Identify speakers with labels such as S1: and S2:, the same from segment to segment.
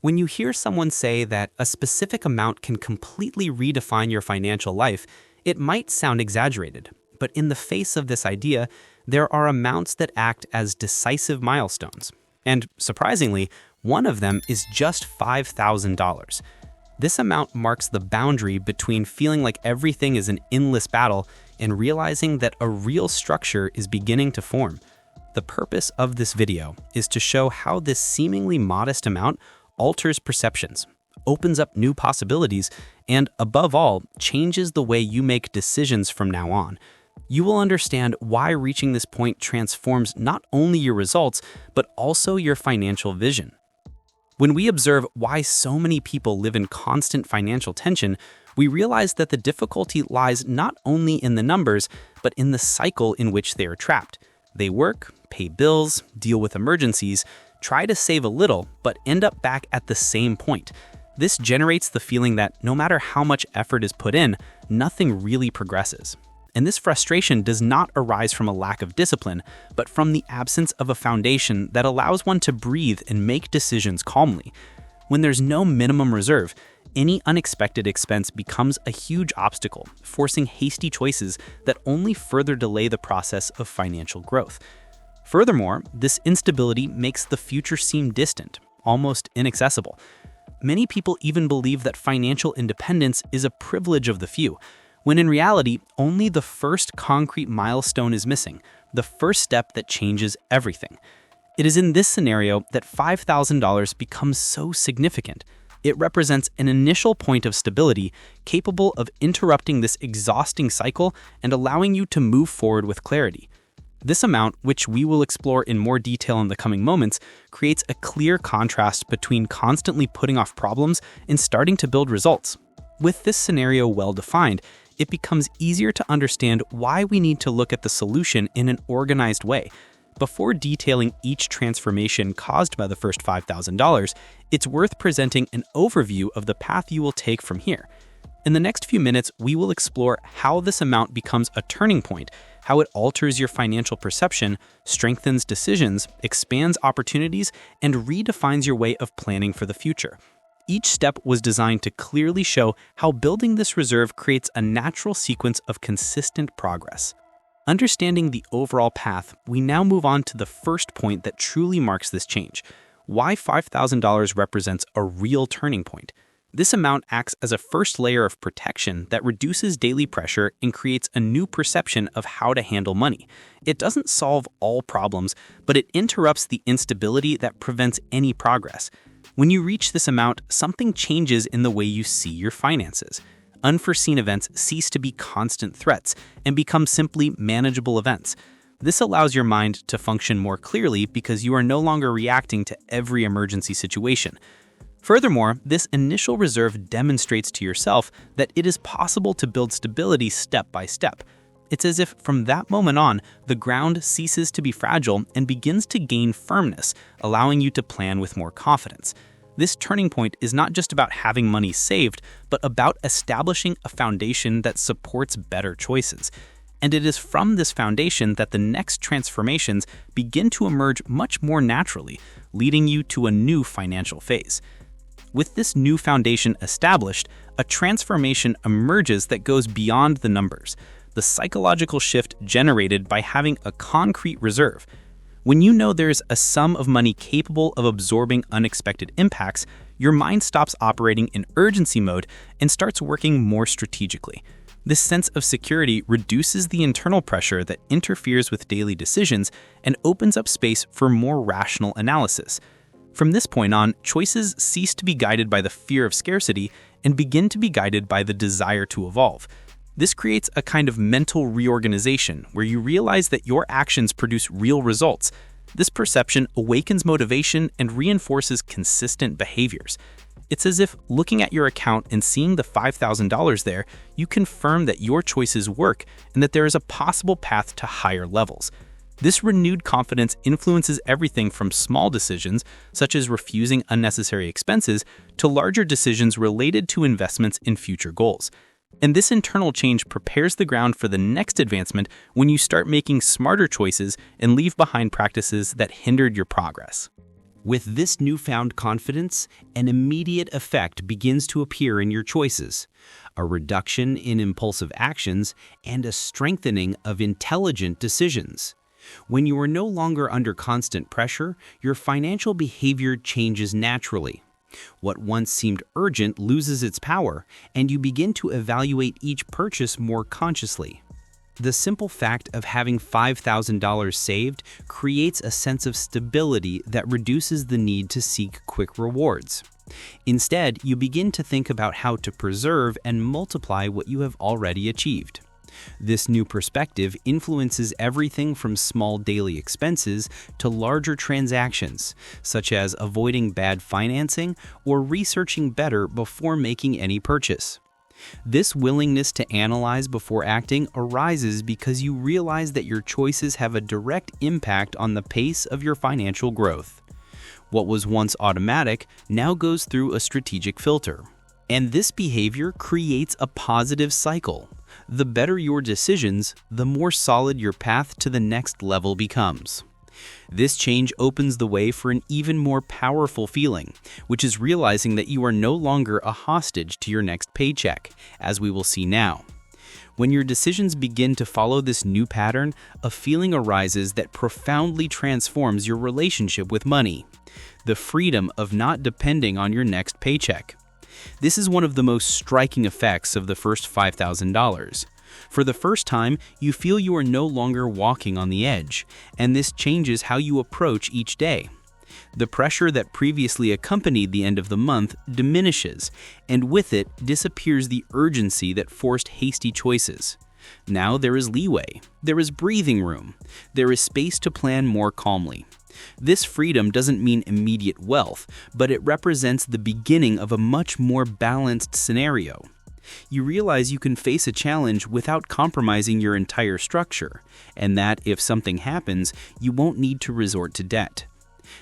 S1: When you hear someone say that a specific amount can completely redefine your financial life, it might sound exaggerated. But in the face of this idea, there are amounts that act as decisive milestones. And surprisingly, one of them is just $5,000. This amount marks the boundary between feeling like everything is an endless battle and realizing that a real structure is beginning to form. The purpose of this video is to show how this seemingly modest amount alters perceptions, opens up new possibilities, and above all, changes the way you make decisions from now on. You will understand why reaching this point transforms not only your results, but also your financial vision. When we observe why so many people live in constant financial tension, we realize that the difficulty lies not only in the numbers, but in the cycle in which they are trapped. They work, pay bills, deal with emergencies, try to save a little, but end up back at the same point. This generates the feeling that no matter how much effort is put in, nothing really progresses. And this frustration does not arise from a lack of discipline, but from the absence of a foundation that allows one to breathe and make decisions calmly. When there's no minimum reserve, any unexpected expense becomes a huge obstacle, forcing hasty choices that only further delay the process of financial growth. Furthermore, this instability makes the future seem distant, almost inaccessible. Many people even believe that financial independence is a privilege of the few, when in reality, only the first concrete milestone is missing, the first step that changes everything. It is in this scenario that $5,000 becomes so significant. It represents an initial point of stability capable of interrupting this exhausting cycle and allowing you to move forward with clarity. This amount, which we will explore in more detail in the coming moments, creates a clear contrast between constantly putting off problems and starting to build results. With this scenario well defined, it becomes easier to understand why we need to look at the solution in an organized way. Before detailing each transformation caused by the first $5,000, it's worth presenting an overview of the path you will take from here. In the next few minutes, we will explore how this amount becomes a turning point, how it alters your financial perception, strengthens decisions, expands opportunities, and redefines your way of planning for the future. Each step was designed to clearly show how building this reserve creates a natural sequence of consistent progress. Understanding the overall path, we now move on to the first point that truly marks this change: why $5,000 represents a real turning point. This amount acts as a first layer of protection that reduces daily pressure and creates a new perception of how to handle money. It doesn't solve all problems, but it interrupts the instability that prevents any progress. When you reach this amount, something changes in the way you see your finances. Unforeseen events cease to be constant threats and become simply manageable events. This allows your mind to function more clearly because you are no longer reacting to every emergency situation. Furthermore, this initial reserve demonstrates to yourself that it is possible to build stability step by step. It's as if from that moment on, the ground ceases to be fragile and begins to gain firmness, allowing you to plan with more confidence. This turning point is not just about having money saved, but about establishing a foundation that supports better choices. And it is from this foundation that the next transformations begin to emerge much more naturally, leading you to a new financial phase. With this new foundation established, a transformation emerges that goes beyond the numbers, the psychological shift generated by having a concrete reserve. When you know there's a sum of money capable of absorbing unexpected impacts, your mind stops operating in urgency mode and starts working more strategically. This sense of security reduces the internal pressure that interferes with daily decisions and opens up space for more rational analysis. From this point on, choices cease to be guided by the fear of scarcity and begin to be guided by the desire to evolve. This creates a kind of mental reorganization where you realize that your actions produce real results. This perception awakens motivation and reinforces consistent behaviors. It's as if looking at your account and seeing the $5,000 there, you confirm that your choices work and that there is a possible path to higher levels. This renewed confidence influences everything from small decisions, such as refusing unnecessary expenses, to larger decisions related to investments in future goals. And this internal change prepares the ground for the next advancement when you start making smarter choices and leave behind practices that hindered your progress. With this newfound confidence, an immediate effect begins to appear in your choices, a reduction in impulsive actions, and a strengthening of intelligent decisions. When you are no longer under constant pressure, your financial behavior changes naturally. What once seemed urgent loses its power, and you begin to evaluate each purchase more consciously. The simple fact of having $5,000 saved creates a sense of stability that reduces the need to seek quick rewards. Instead, you begin to think about how to preserve and multiply what you have already achieved. This new perspective influences everything from small daily expenses to larger transactions, such as avoiding bad financing or researching better before making any purchase. This willingness to analyze before acting arises because you realize that your choices have a direct impact on the pace of your financial growth. What was once automatic now goes through a strategic filter. And this behavior creates a positive cycle. The better your decisions, the more solid your path to the next level becomes. This change opens the way for an even more powerful feeling, which is realizing that you are no longer a hostage to your next paycheck, as we will see now. When your decisions begin to follow this new pattern, a feeling arises that profoundly transforms your relationship with money: the freedom of not depending on your next paycheck. This is one of the most striking effects of the first $5,000. For the first time, you feel you are no longer walking on the edge, and this changes how you approach each day. The pressure that previously accompanied the end of the month diminishes, and with it disappears the urgency that forced hasty choices. Now there is leeway, there is breathing room, there is space to plan more calmly. This freedom doesn't mean immediate wealth, but it represents the beginning of a much more balanced scenario. You realize you can face a challenge without compromising your entire structure, and that if something happens, you won't need to resort to debt.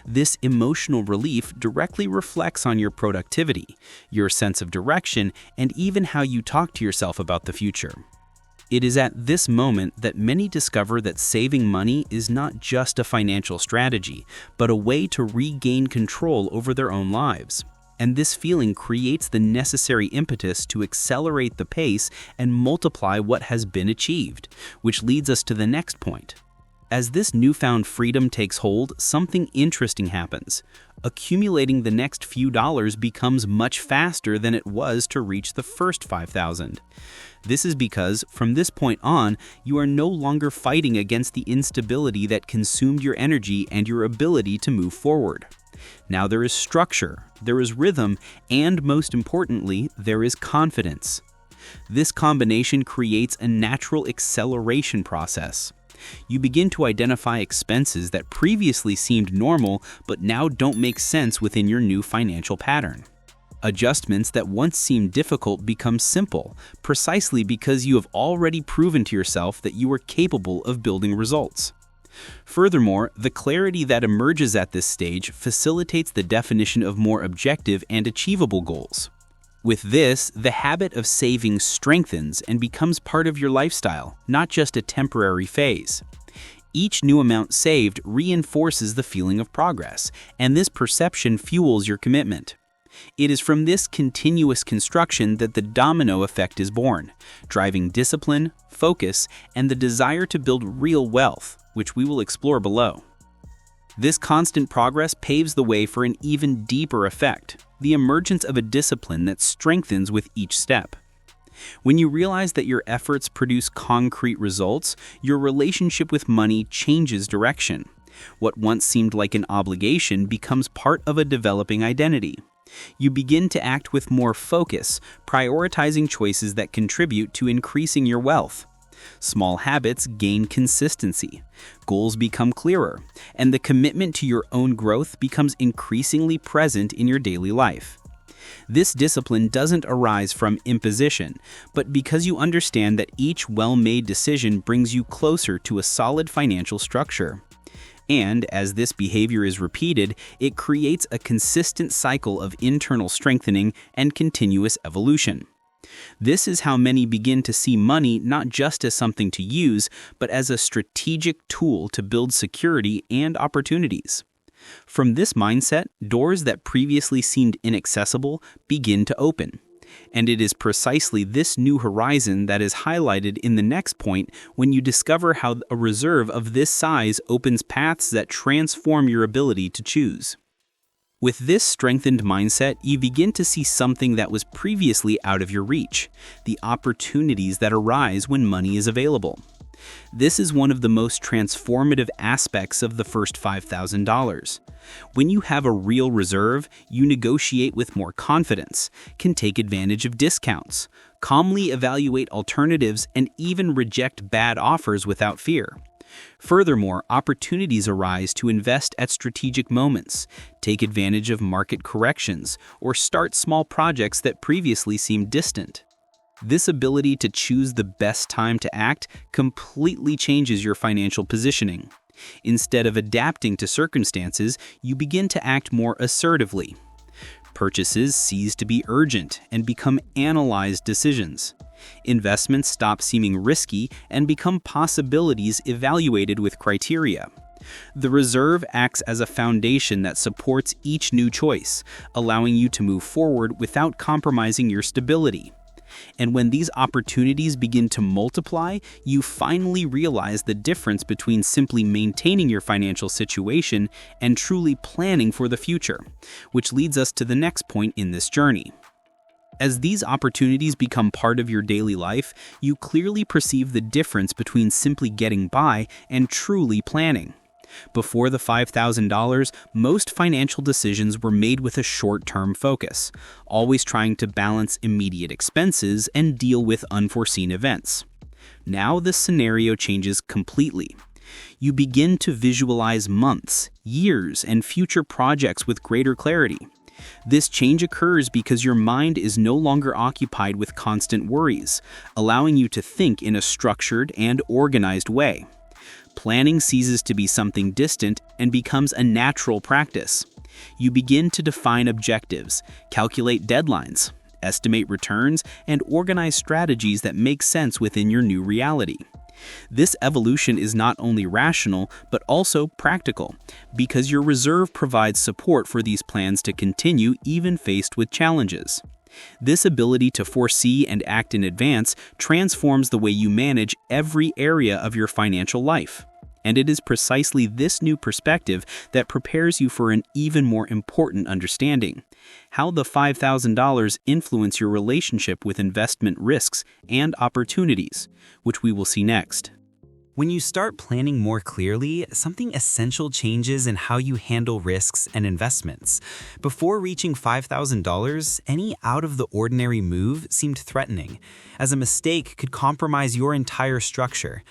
S1: This emotional relief directly reflects on your productivity, your sense of direction, and even how you talk to yourself about the future. It is at this moment that many discover that saving money is not just a financial strategy, but a way to regain control over their own lives. And this feeling creates the necessary impetus to accelerate the pace and multiply what has been achieved, which leads us to the next point. As this newfound freedom takes hold, something interesting happens. Accumulating the next few dollars becomes much faster than it was to reach the first $5,000. This is because, from this point on, you are no longer fighting against the instability that consumed your energy and your ability to move forward. Now there is structure, there is rhythm, and most importantly, there is confidence. This combination creates a natural acceleration process. You begin to identify expenses that previously seemed normal but now don't make sense within your new financial pattern. Adjustments that once seemed difficult become simple, precisely because you have already proven to yourself that you are capable of building results. Furthermore, the clarity that emerges at this stage facilitates the definition of more objective and achievable goals. With this, the habit of saving strengthens and becomes part of your lifestyle, not just a temporary phase. Each new amount saved reinforces the feeling of progress, and this perception fuels your commitment. It is from this continuous construction that the domino effect is born, driving discipline, focus, and the desire to build real wealth, which we will explore below. This constant progress paves the way for an even deeper effect, the emergence of a discipline that strengthens with each step. When you realize that your efforts produce concrete results, your relationship with money changes direction. What once seemed like an obligation becomes part of a developing identity. You begin to act with more focus, prioritizing choices that contribute to increasing your wealth. Small habits gain consistency, goals become clearer, and the commitment to your own growth becomes increasingly present in your daily life. This discipline doesn't arise from imposition, but because you understand that each well-made decision brings you closer to a solid financial structure. And as this behavior is repeated, it creates a consistent cycle of internal strengthening and continuous evolution. This is how many begin to see money not just as something to use, but as a strategic tool to build security and opportunities.
S2: From this mindset, doors that previously seemed inaccessible begin to open. And it is precisely this new horizon that is highlighted in the next point when you discover how a reserve of this size opens paths that transform your ability to choose. With this strengthened mindset, you begin to see something that was previously out of your reach, the opportunities that arise when money is available. This is one of the most transformative aspects of the first $5,000. When you have a real reserve, you negotiate with more confidence, can take advantage of discounts, calmly evaluate alternatives, and even reject bad offers without fear. Furthermore, opportunities arise to invest at strategic moments, take advantage of market corrections, or start small projects that previously seemed distant. This ability to choose the best time to act completely changes your financial positioning. Instead of adapting to circumstances, you begin to act more assertively. Purchases cease to be urgent and become analyzed decisions. Investments stop seeming risky and become possibilities evaluated with criteria. The reserve acts as a foundation that supports each new choice, allowing you to move forward without compromising your stability. And when these opportunities begin to multiply, you finally realize the difference between simply maintaining your financial situation and truly planning for the future, which leads us to the next point in this journey. As these opportunities become part of your daily life, you clearly perceive the difference between simply getting by and truly planning. Before the $5,000, most financial decisions were made with a short-term focus, always trying to balance immediate expenses and deal with unforeseen events. Now the scenario changes completely. You begin to visualize months, years, and future projects with greater clarity. This change occurs because your mind is no longer occupied with constant worries, allowing you to think in a structured and organized way. Planning ceases to be something distant and becomes a natural practice. You begin to define objectives, calculate deadlines, estimate returns, and organize strategies that make sense within your new reality. This evolution is not only rational, but also practical, because your reserve provides support for these plans to continue even faced with challenges. This ability to foresee and act in advance transforms the way you manage every area of your financial life. And it is precisely this new perspective that prepares you for an even more important understanding: how the $5,000 influence your relationship with investment risks and opportunities, which we will see next.
S1: When you start planning more clearly, something essential changes in how you handle risks and investments. Before reaching $5,000, any out-of-the-ordinary move seemed threatening, as a mistake could compromise your entire structure.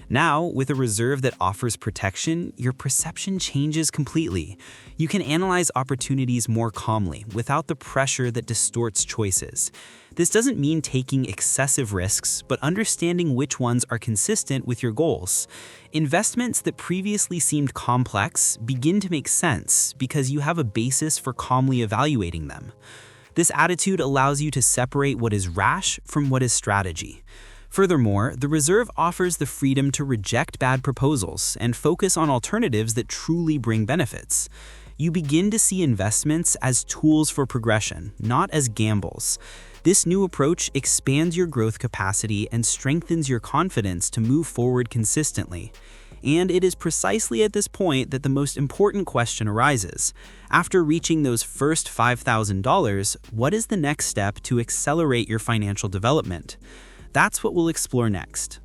S1: Now, with a reserve that offers protection, your perception changes completely. You can analyze opportunities more calmly, without the pressure that distorts choices. This doesn't mean taking excessive risks, but understanding which ones are consistent with your goals. Investments that previously seemed complex begin to make sense because you have a basis for calmly evaluating them. This attitude allows you to separate what is rash from what is strategy. Furthermore, the reserve offers the freedom to reject bad proposals and focus on alternatives that truly bring benefits. You begin to see investments as tools for progression, not as gambles. This new approach expands your growth capacity and strengthens your confidence to move forward consistently. And it is precisely at this point that the most important question arises. After reaching those first $5,000, what is the next step to accelerate your financial development? That's what we'll explore next.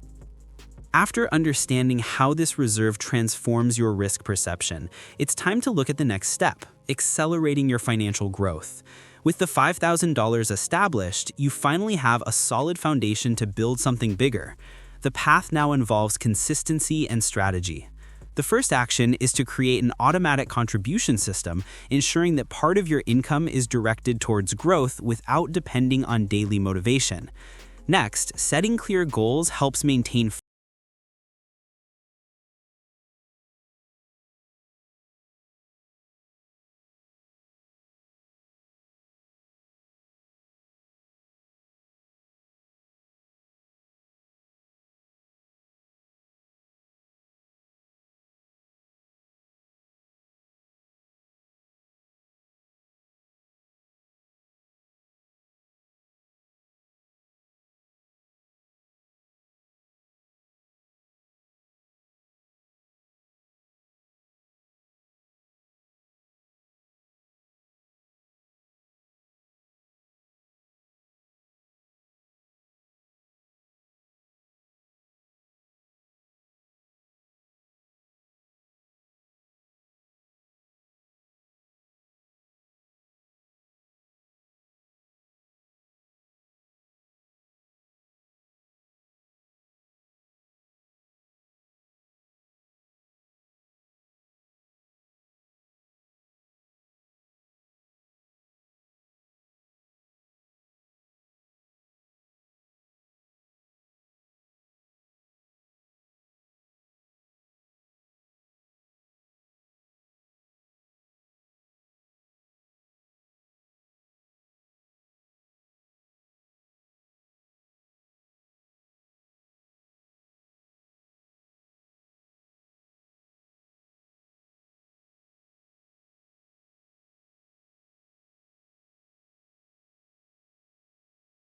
S1: After understanding how this reserve transforms your risk perception, it's time to look at the next step: accelerating your financial growth. With the $5,000 established, you finally have a solid foundation to build something bigger. The path now involves consistency and strategy. The first action is to create an automatic contribution system, ensuring that part of your income is directed towards growth without depending on daily motivation. Next, setting clear goals helps maintain